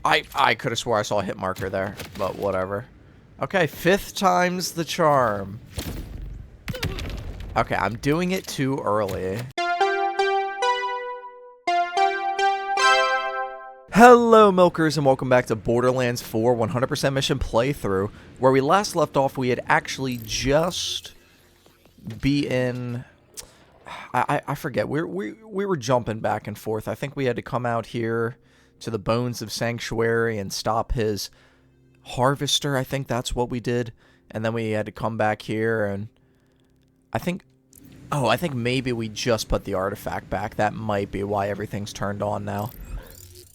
I could have swore I saw a hit marker there, but whatever. Okay, 5th time's the charm. Okay, I'm doing it too early. Hello milkers and welcome back to Borderlands 4 100% mission playthrough. Where we last left off, we had actually just beaten... I forget, we were jumping back and forth. I think we had to come out here to the Bones of Sanctuary and stop his harvester. I think that's what we did. And then we had to come back here and I think maybe we just put the artifact back. That might be why everything's turned on now.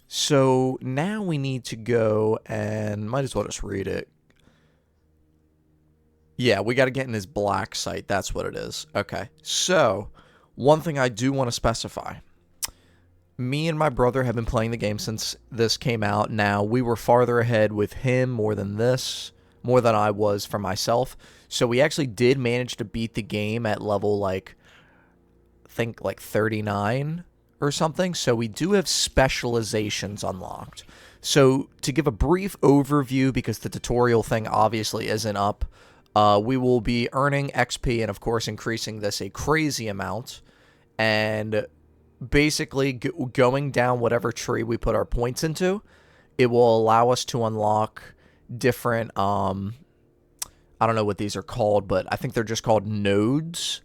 So now we need to go and might as well just read it. Yeah, we got to get in his black site. That's what it is. Okay. So one thing I do want to specify. Me and my brother have been playing the game since this came out. Now, we were farther ahead with him more than I was for myself. So we actually did manage to beat the game at level, like, I think, like 39 or something. So we do have specializations unlocked. So to give a brief overview, because the tutorial thing obviously isn't up, we will be earning XP and, of course, increasing this a crazy amount. And basically going down whatever tree we put our points into, it will allow us to unlock different, I don't know what these are called, but I think they're just called nodes.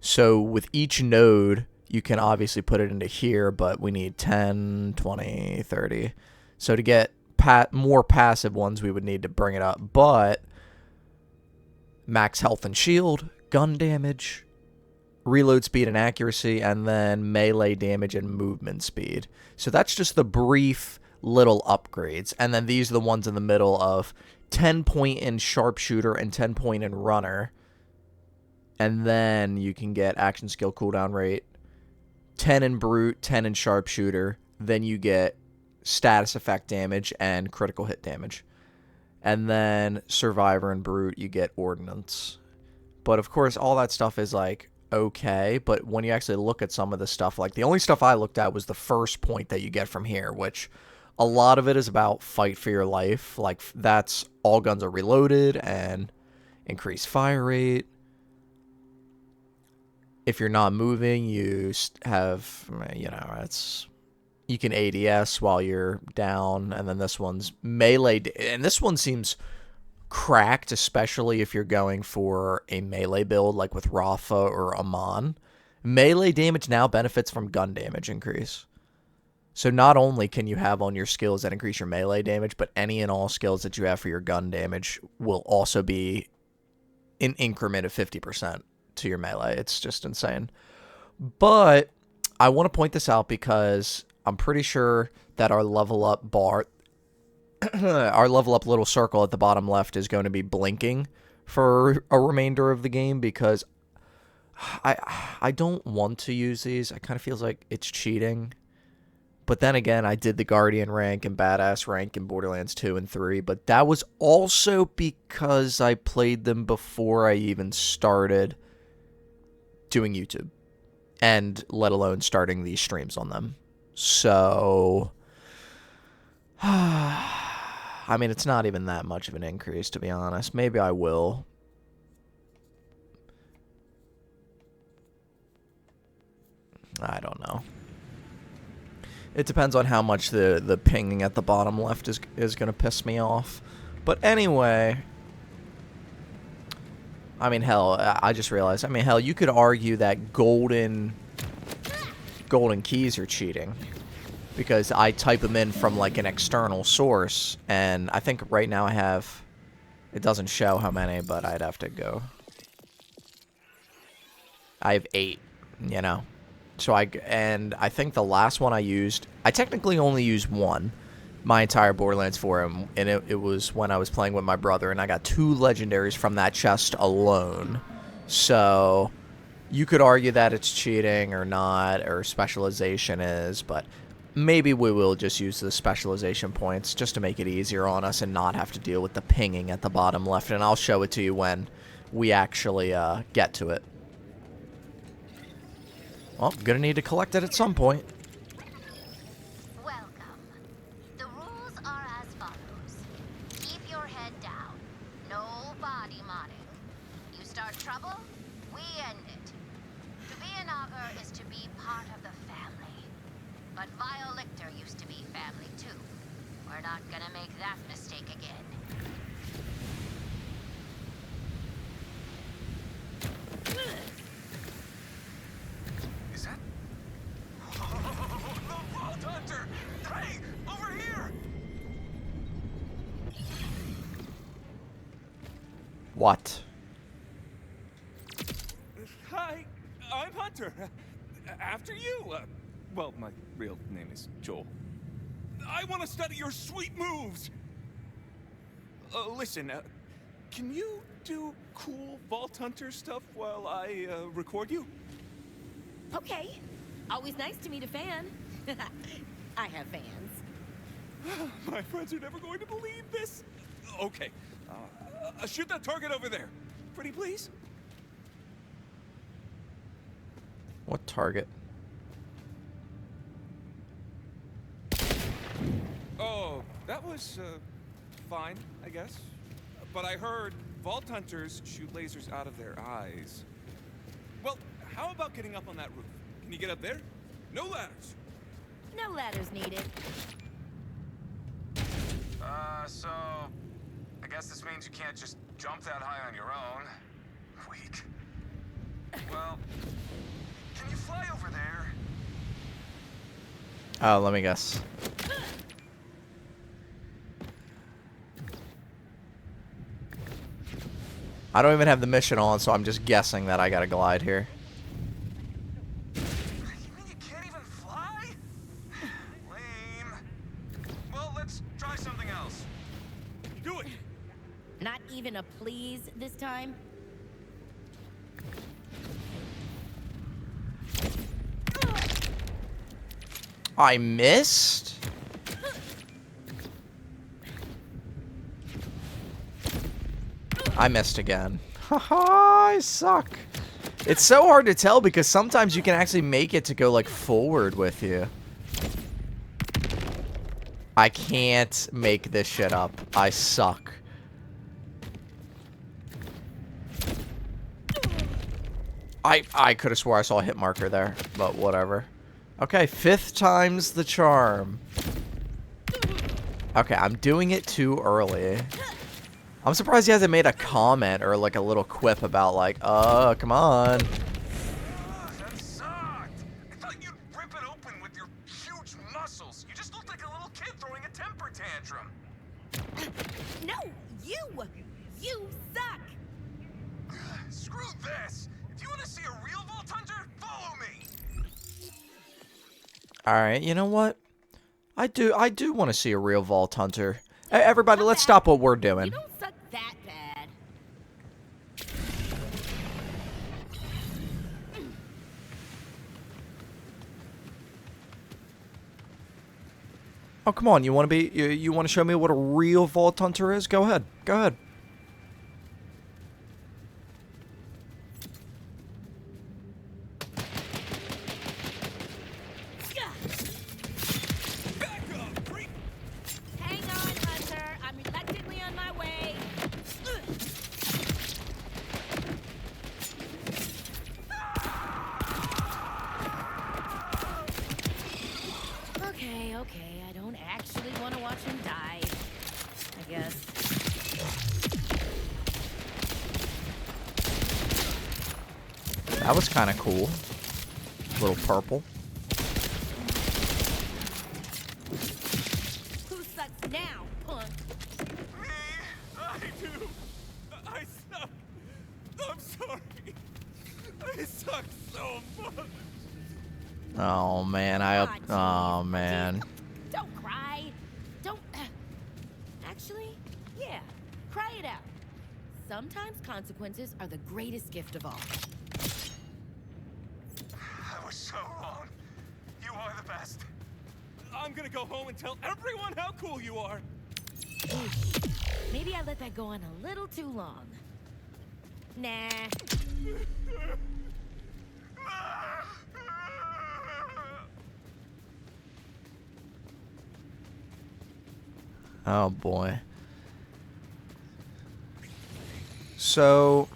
So with each node, you can obviously put it into here, but we need 10, 20, 30. So to get more passive ones, we would need to bring it up. But max health and shield, gun damage, reload speed and accuracy, and then melee damage and movement speed. So that's just the brief little upgrades. And then these are the ones in the middle of 10 point in sharpshooter and 10 point in runner. And then you can get action skill cooldown rate, 10 in brute, 10 in sharpshooter. Then you get status effect damage and critical hit damage. And then survivor and brute, you get ordnance. But of course, all that stuff is like okay, but when you actually look at some of the stuff, like the only stuff I looked at was the first point that you get from here, which a lot of it is about fight for your life. Like that's all guns are reloaded and increase fire rate. If you're not moving, you have, you know, you can ADS while you're down, and then this one's melee, and this one seems cracked, especially if you're going for a melee build like with Rafa or Amon. Melee damage now benefits from gun damage increase. So not only can you have on your skills that increase your melee damage, but any and all skills that you have for your gun damage will also be an increment of 50% to your melee. It's just insane. But I want to point this out because I'm pretty sure that our level up bar, our level up little circle at the bottom left is going to be blinking for a remainder of the game, because I don't want to use these. It kind of feels like it's cheating. But then again, I did the Guardian rank and Badass rank in Borderlands 2 and 3, but that was also because I played them before I even started doing YouTube, and let alone starting these streams on them. So I mean, it's not even that much of an increase, to be honest. Maybe I will. I don't know. It depends on how much the pinging at the bottom left is going to piss me off. But anyway, I mean, hell, I just realized, I mean, hell, you could argue that golden keys are cheating, because I type them in from like an external source, and I think right now I have, it doesn't show how many, but I'd have to go. I have 8, you know. So I think the last one I used, I technically only used one my entire Borderlands 4, and it was when I was playing with my brother, and I got 2 legendaries from that chest alone. So you could argue that it's cheating or not, or specialization is, but maybe we will just use the specialization points just to make it easier on us and not have to deal with the pinging at the bottom left, and I'll show it to you when we actually get to it. Well, gonna need to collect it at some point. Welcome. The rules are trouble, we end it. To be an augur is to be part of the family. But Vile Lictor used to be family too. We're not gonna make that mistake again. Is that... Oh, the Vault Hunter! Hey, over here! What? Hi, I'm Hunter. After you. Well, my real name is Joel. I want to study your sweet moves. Listen, can you do cool Vault Hunter stuff while I record you? Okay. Always nice to meet a fan. I have fans. My friends are never going to believe this. Okay. Shoot that target over there. Pretty please? What target? Oh, that was, fine, I guess. But I heard Vault Hunters shoot lasers out of their eyes. Well, how about getting up on that roof? Can you get up there? No ladders. No ladders needed. So... I guess this means you can't just jump that high on your own. Weak. Well, can you fly over there? Oh, let me guess. I don't even have the mission on, so I'm just guessing that I gotta glide here. You mean you can't even fly? Lame. Well, let's try something else. Do it! Not even a please this time? I missed? I missed again. Haha, I suck. It's so hard to tell because sometimes you can actually make it to go like forward with you. I can't make this shit up. I suck. I could have swore I saw a hit marker there, but whatever. Okay, 5th time's the charm. Okay, I'm doing it too early. I'm surprised he hasn't made a comment or like a little quip about like, come on. That sucked. I thought you'd rip it open with your huge muscles. You just looked like a little kid throwing a temper tantrum. No, you! You suck! Screw this. If you want to see a real Vault Hunter, follow me. Alright, you know what? I do want to see a real Vault Hunter. Hey, everybody, let's stop what we're doing. You don't suck that bad. Oh, come on. You want to be you want to show me what a real Vault Hunter is? Go ahead. Go ahead. Back up, freak! Hang on, Hunter. I'm reluctantly on my way. Okay. I don't actually want to watch him die. I guess. That was kind of cool. Little purple. Who sucks now, punk? Me? I do! I suck! I'm sorry! I suck so much! Oh man, oh man. Don't cry. Don't. Actually, yeah. Cry it out. Sometimes consequences are the greatest gift of all. I was so wrong. You are the best. I'm gonna go home and tell everyone how cool you are! Maybe I let that go on a little too long. Nah. Oh boy. So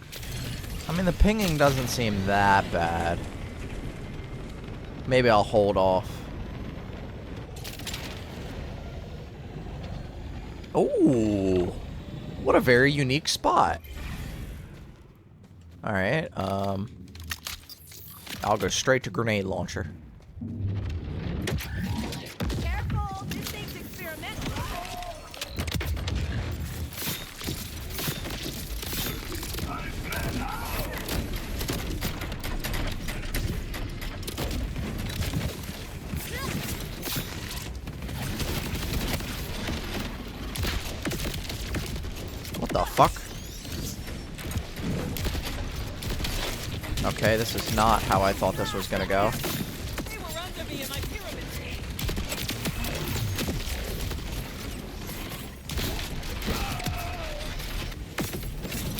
I mean, the pinging doesn't seem that bad. Maybe I'll hold off. Ooh, what a very unique spot. All right, I'll go straight to grenade launcher. Careful, this thing's experimental. What the fuck? Okay, this is not how I thought this was gonna go. They were under me in my pyramid scheme.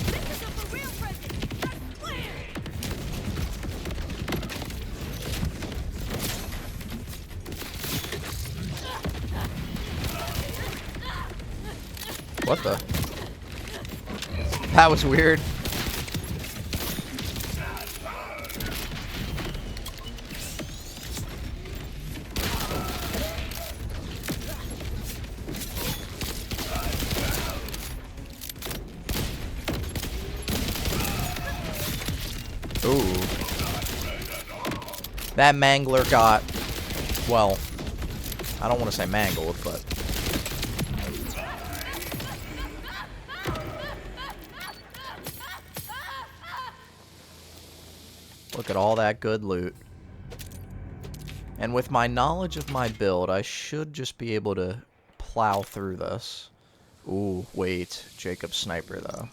This is a for real present. I swear. What the? That was weird. Ooh. That mangler got, well, I don't want to say mangled, but... Look at all that good loot. And with my knowledge of my build, I should just be able to plow through this. Ooh, wait. Jacob's sniper, though.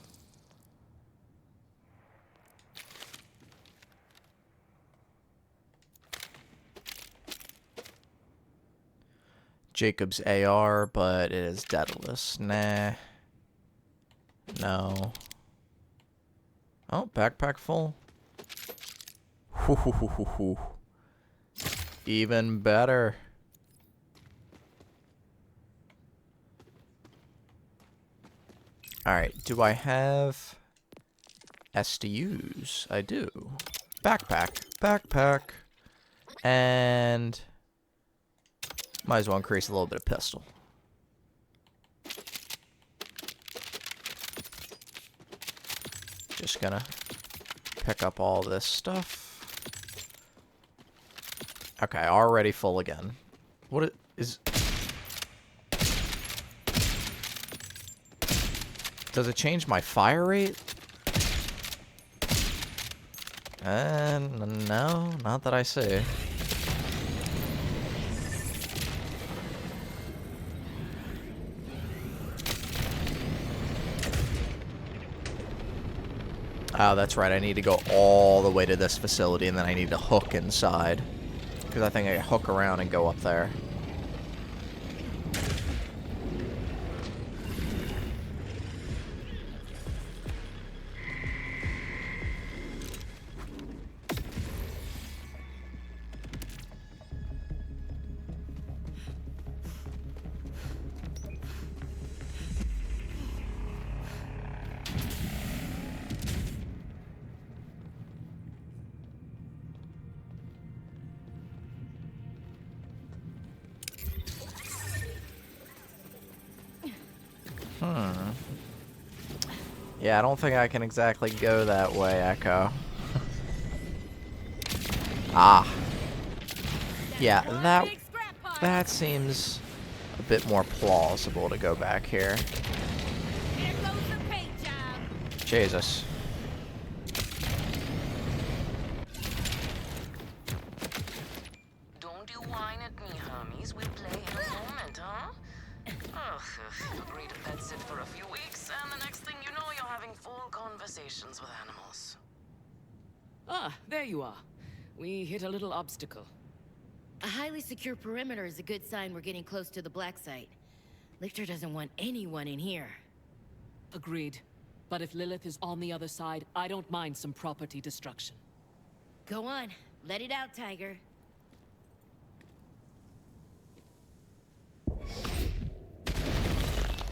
Jacob's AR, but it is Daedalus. Nah. No. Oh, backpack full. Even better. Alright, do I have SDUs? I do. Backpack. Backpack. And... might as well increase a little bit of pistol. Just gonna pick up all this stuff. Okay, already full again. What is... Does it change my fire rate? No, not that I see. Oh, that's right. I need to go all the way to this facility, and then I need to hook inside. Because I think I can hook around and go up there. Yeah, I don't think I can exactly go that way, Echo. Ah. Yeah, that seems a bit more plausible to go back here. Here goes the paint job. Jesus. Don't you whine at me, homies. We'll play in a moment, huh? Ugh, agreed to pet sit for a few weeks, and the next thing you know, you're having full conversations with animals. Ah, there you are. We hit a little obstacle. A highly secure perimeter is a good sign we're getting close to the black site. Lichter doesn't want anyone in here. Agreed. But if Lilith is on the other side, I don't mind some property destruction. Go on, let it out, Tiger.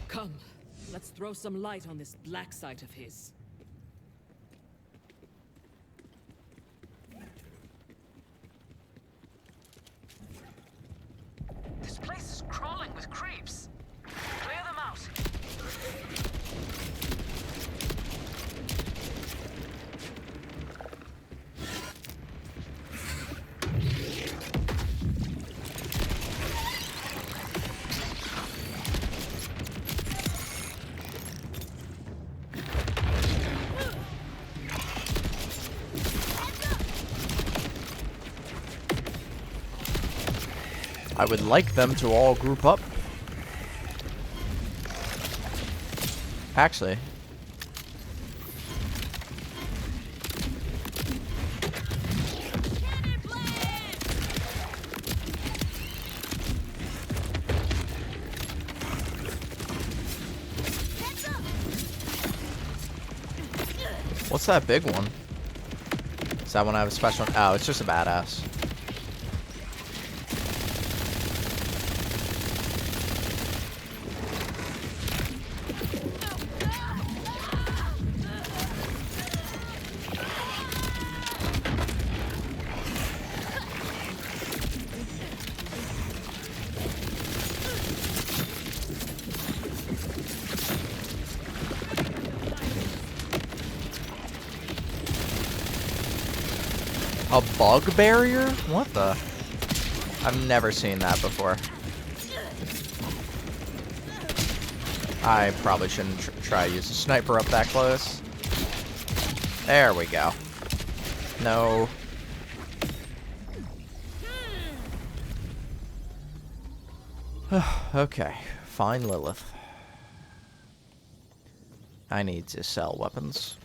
Come, let's throw some light on this black site of his. I would like them to all group up. Actually. What's that big one? Does that one have a special? Oh, it's just a badass. A bug barrier? What the? I've never seen that before. I probably shouldn't try to use a sniper up that close. There we go. No. Okay, fine, Lilith. I need to sell weapons.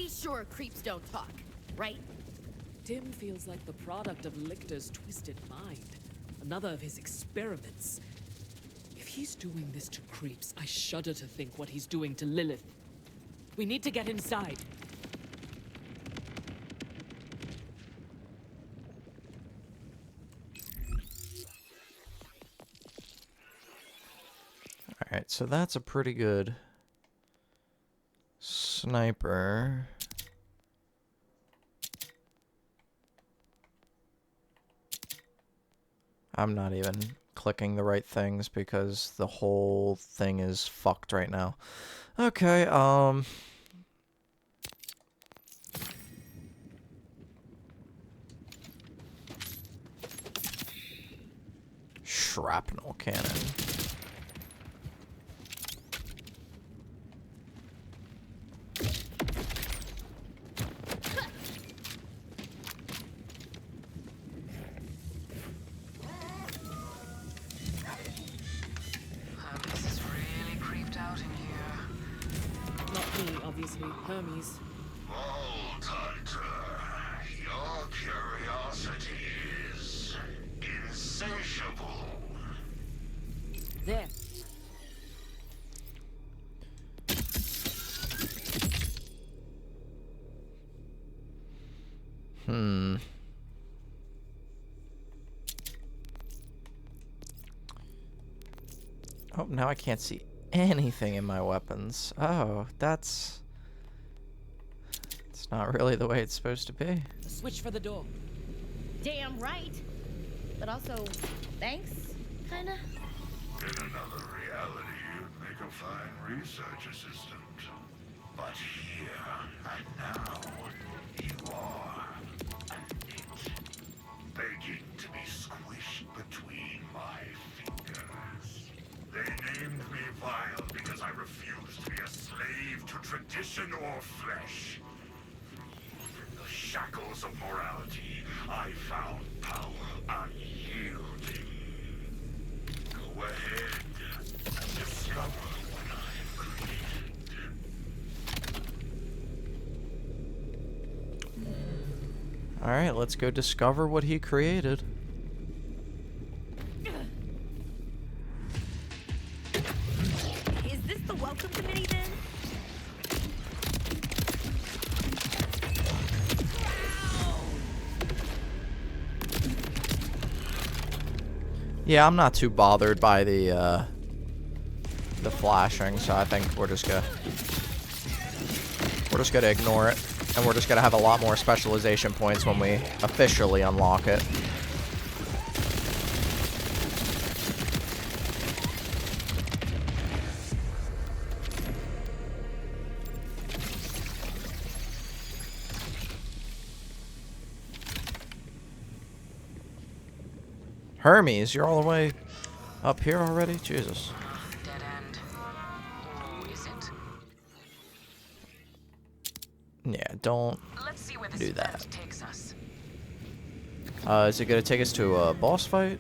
Sure, creeps don't talk, right? Tim feels like the product of Lictor's twisted mind. Another of his experiments. If he's doing this to creeps, I shudder to think what he's doing to Lilith. We need to get inside. Alright, so that's a pretty good sniper. I'm not even clicking the right things because the whole thing is fucked right now. Okay, shrapnel cannon. Hermes. Vault Hunter, your curiosity is insatiable. There. Oh, now I can't see anything in my weapons. Oh, that's not really the way it's supposed to be. A switch for the door. Damn right. But also, thanks, kinda. In another reality, you'd make a fine research assistant. But here and now, you are a nit, begging to be squished between my fingers. They named me vile because I refused to be a slave to tradition or flesh. In the shackles of morality, I found power unyielding. Go ahead and discover what I've created. Alright, let's go discover what he created. Is this the welcome committee then? Yeah, I'm not too bothered by the flashing, so I think we're just gonna ignore it, and we're just gonna have a lot more specialization points when we officially unlock it. Hermes, you're all the way up here already? Jesus. Dead end. Or is it? Yeah, don't Let's see where this do that. vent takes us. Is it gonna take us to a boss fight?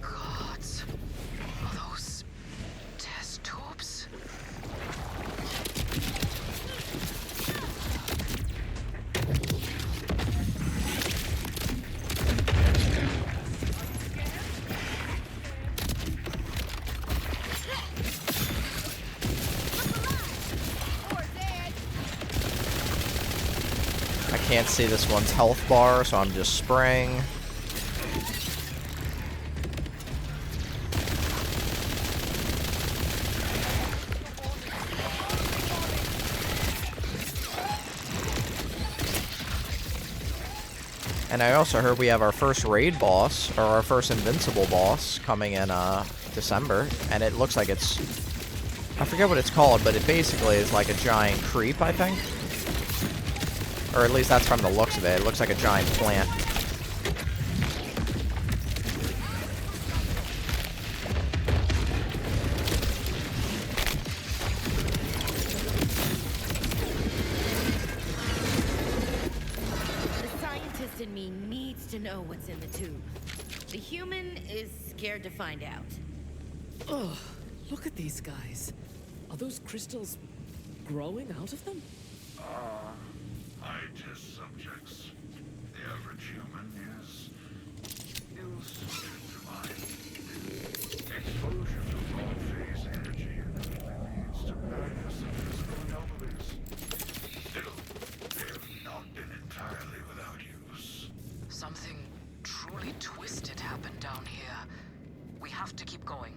Gods. Are those test tubes? I can't see this one's health bar, so I'm just spraying. And I also heard we have our first raid boss, or our first invincible boss, coming in December, and it looks like it's, I forget what it's called, but it basically is like a giant creep, I think. Or at least that's from the looks of it. It looks like a giant plant. The scientist in me needs to know what's in the tube. The human is scared to find out. Ugh, look at these guys. Are those crystals growing out of them? I test subjects. The average human is ill-suited to mine. Exposure to raw phase energy leads to madness and physical anomalies. Still, they have not been entirely without use. Something truly twisted happened down here. We have to keep going.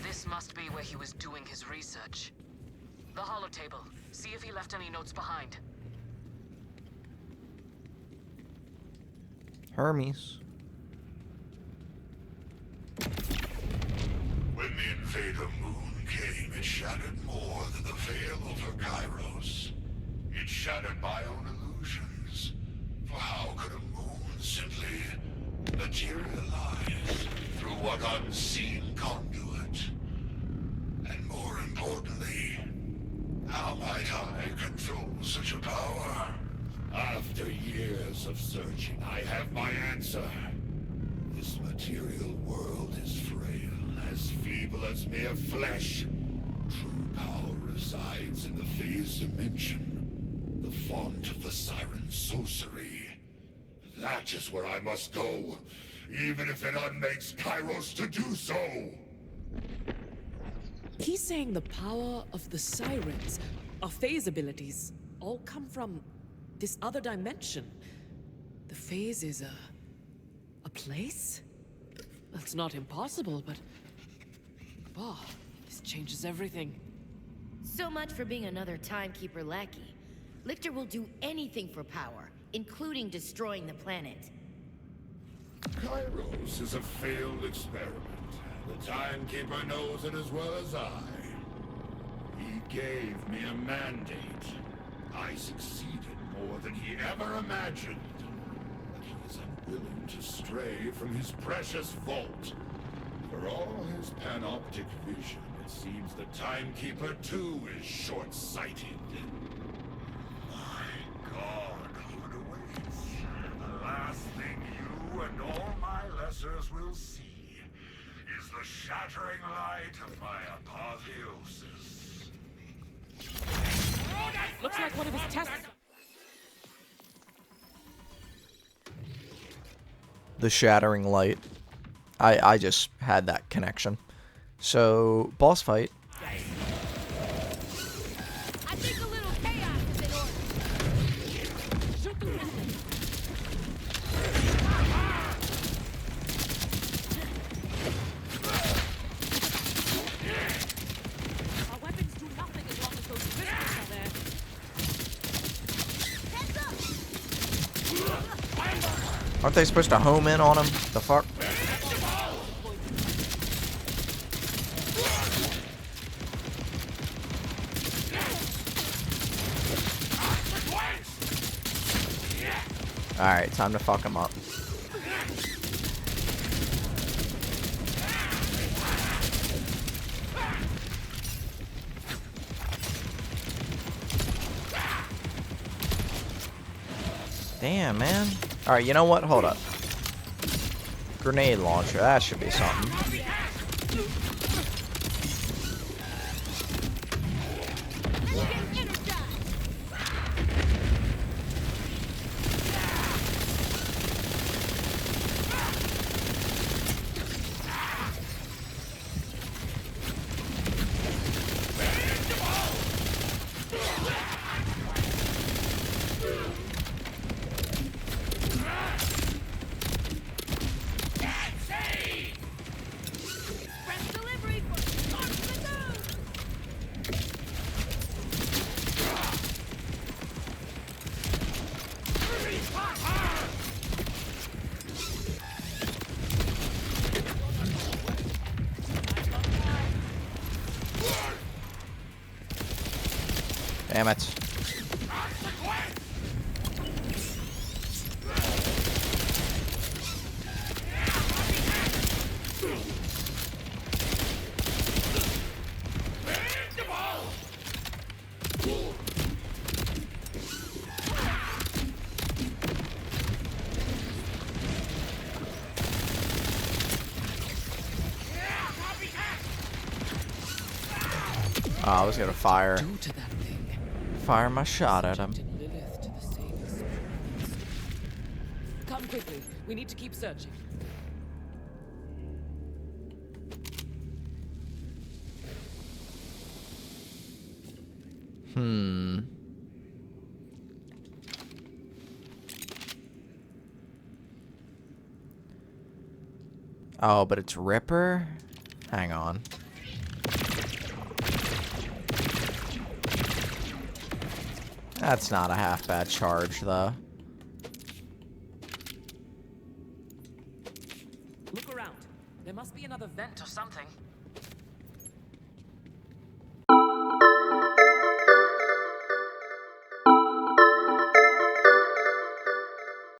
This must be where he was doing his research. The holotable. See if he left any notes behind. Hermes. When the invader moon came, it shattered more than the veil over Kairos. It shattered my own illusions. For how could a moon simply materialize through what unseen conduit? And more importantly, how might I control such a power? After years of searching, I have my answer. This material world is frail, as feeble as mere flesh. True power resides in the phase dimension, the font of the siren's sorcery. That is where I must go, even if it unmakes Kairos to do so. He's saying the power of the sirens, our phase abilities, all come from this other dimension. The phase is a place? That's not impossible, but... oh, this changes everything. So much for being another timekeeper lackey. Lictor will do anything for power, including destroying the planet. Kairos is a failed experiment. The Timekeeper knows it as well as I. He gave me a mandate. I succeeded more than he ever imagined. But he is unwilling to stray from his precious vault. For all his panoptic vision, it seems the Timekeeper too is short-sighted. My God, what awaits? The last thing you and all my lessers will see is the shattering light of my apotheosis. Looks like one of his tests... the shattering light. I just had that connection. So, boss fight. I think a little chaos is in order. Shoot the missile. Our weapons do nothing as long as those pistols are there. Heads up! Aren't they supposed to home in on him? The fuck? Alright, time to fuck him up. Damn, man. Alright, you know what? Hold up. Grenade launcher. That should be something. Let's get energized! Express delivery for Storm Lagoon! Damn it. Oh, I was gonna fire Do to that thing. my shot at him. Subjected Lilith to the same experiments. Come quickly. We need to keep searching. Oh, but it's Ripper? Hang on. That's not a half bad charge, though. Look around. There must be another vent or something.